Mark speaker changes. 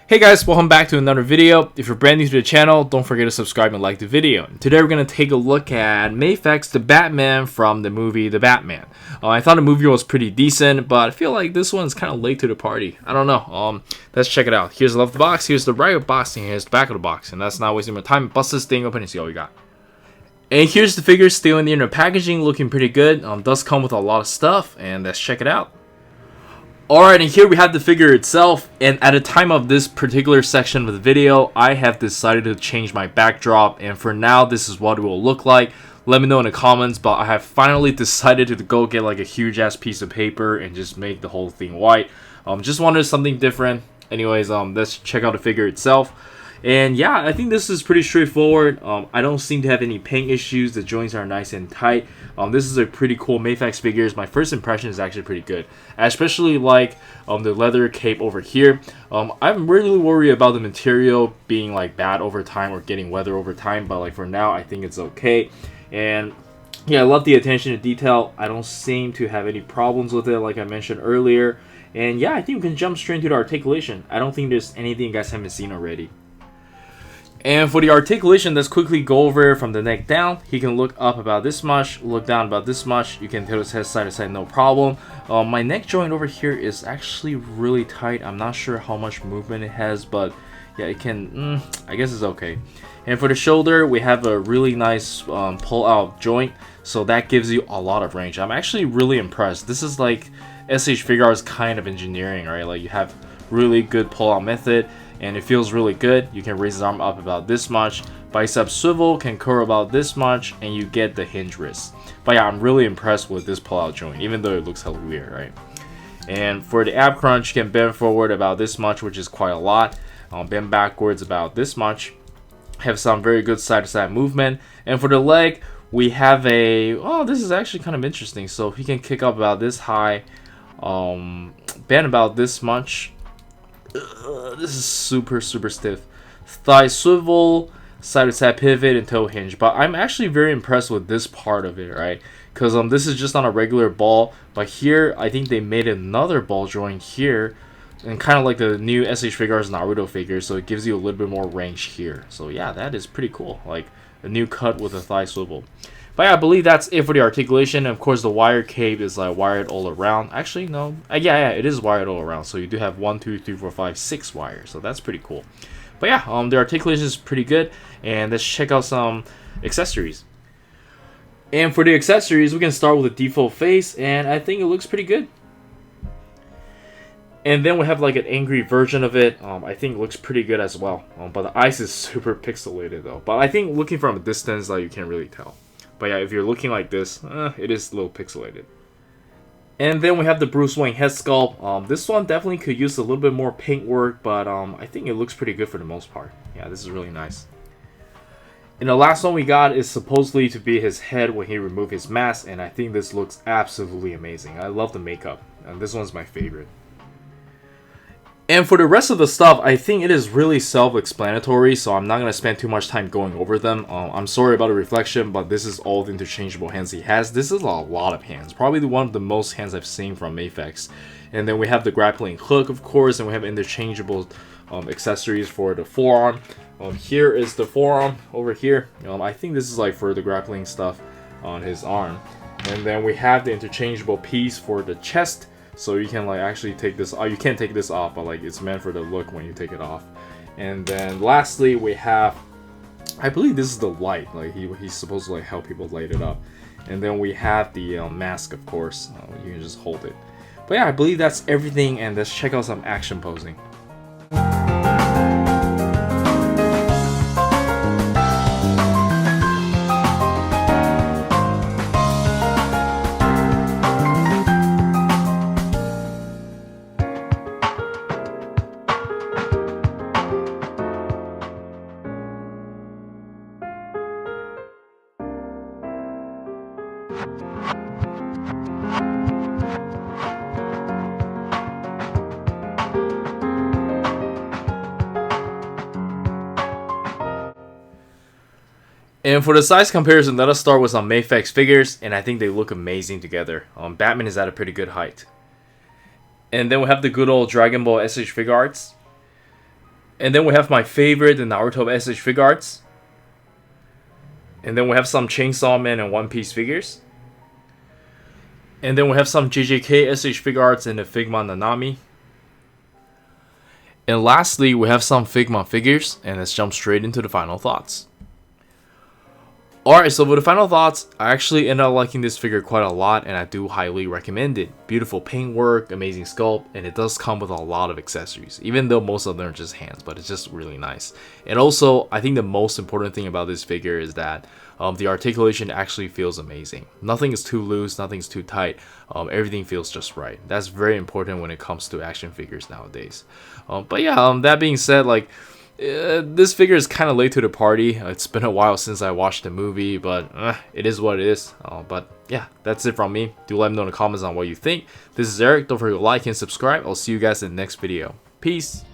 Speaker 1: Hey guys, welcome back to another video. If you're brand new to the channel, don't forget to subscribe and like the video. Today we're going to take a look at Mafex, the Batman from the movie The Batman. I thought the movie was pretty decent, but I feel like this one's kind of late to the party. I don't know. Let's check it out. Here's the left of the box, here's the right of the box, and here's the back of the box. And that's not wasting my time. Bust this thing open and see what we got. And here's the figure still in the inner packaging, looking pretty good. Does come with a lot of stuff, and let's check it out. Alright, and here we have the figure itself, and at the time of this particular section of the video, I have decided to change my backdrop, and for now, this is what it will look like. Let me know in the comments, but I have finally decided to go get like a huge ass piece of paper and just make the whole thing white. Just wanted something different. Anyways, let's check out the figure itself. And yeah, I think this is pretty straightforward. I don't seem to have any paint issues. The joints are nice and tight. This is a pretty cool Mafex figure. My first impression is actually pretty good. I especially like the leather cape over here. I'm really worried about the material being like bad over time or getting weather over time, but like for now, I think it's okay. And yeah, I love the attention to detail. I don't seem to have any problems with it, like I mentioned earlier. And yeah, I think we can jump straight into the articulation. I don't think there's anything you guys haven't seen already. And for the articulation, let's quickly go over from the neck down. He can look up about this much, look down about this much. You can tilt his head side to side, no problem. My neck joint over here is actually really tight. I'm not sure how much movement it has, but yeah, it can, I guess it's okay. And for the shoulder, we have a really nice pull-out joint, so that gives you a lot of range. I'm actually really impressed. This is like SH Figuarts kind of engineering, right? Like you have really good pull-out method. And it feels really good. You can raise his arm up about this much. Bicep swivel can curl about this much, and you get the hinge wrist. But yeah, I'm really impressed with this pull-out joint, even though it looks hella weird, right? And for the ab crunch, you can bend forward about this much, which is quite a lot. Bend backwards about this much. Have some very good side-to-side movement. And for the leg, we have a... Oh, this is actually kind of interesting. So he can kick up about this high. Bend about this much. This is super stiff. Thigh swivel, side to side pivot, and toe hinge. But I'm actually very impressed with this part of it, right? Because this is just on a regular ball, but here I think they made another ball joint here, and kind of like the new SH Figuarts Naruto figure, so it gives you a little bit more range here. So yeah, that is pretty cool. Like a new cut with a thigh swivel. But yeah, I believe that's it for the articulation. Of course, the wire cape is like wired all around. Actually, no. Yeah, it is wired all around. So you do have 1, 2, 3, 4, 5, 6 wires. So that's pretty cool. But yeah, the articulation is pretty good. And let's check out some accessories. And for the accessories, we can start with the default face. And I think it looks pretty good. And then we have like an angry version of it. I think it looks pretty good as well. But the eyes is super pixelated though. But I think looking from a distance, like you can't really tell. But yeah, if you're looking like this, it is a little pixelated. And then we have the Bruce Wayne head sculpt. This one definitely could use a little bit more paint work, but I think it looks pretty good for the most part. Yeah, this is really nice. And the last one we got is supposedly to be his head when he removed his mask, and I think this looks absolutely amazing. I love the makeup, and this one's my favorite. And for the rest of the stuff, I think it is really self-explanatory, so I'm not going to spend too much time going over them. I'm sorry about the reflection, but this is all the interchangeable hands he has. This is a lot of hands, probably one of the most hands I've seen from Mafex. And then we have the grappling hook, of course, and we have interchangeable accessories for the forearm. Here is the forearm over here. I think this is like for the grappling stuff on his arm. And then we have the interchangeable piece for the chest. So you can like actually take this off. You can't take this off, but like it's meant for the look when you take it off. And then lastly we have, I believe this is the light. Like he's supposed to like help people light it up. And then we have the mask, of course. You can just hold it. But yeah, I believe that's everything. And let's check out some action posing. And for the size comparison, let us start with some Mafex figures, and I think they look amazing together. Batman is at a pretty good height. And then we have the good old Dragon Ball SH Figuarts. And then we have my favorite, the Naruto SH fig arts. And then we have some Chainsaw Man and One Piece figures. And then we have some JJK SH fig arts and the Figma Nanami. And lastly, we have some Figma figures, and let's jump straight into the final thoughts. Alright, so for the final thoughts, I actually ended up liking this figure quite a lot, and I do highly recommend it. Beautiful paintwork, amazing sculpt, and it does come with a lot of accessories, even though most of them are just hands, but it's just really nice. And also, I think the most important thing about this figure is that the articulation actually feels amazing. Nothing is too loose, nothing's too tight, everything feels just right. That's very important when it comes to action figures nowadays. But yeah, that being said, like, this figure is kind of late to the party. It's been a while since I watched the movie, but it is what it is. But yeah, that's it from me. Do let me know in the comments on what you think. This is Eric. Don't forget to like and subscribe. I'll see you guys in the next video. Peace.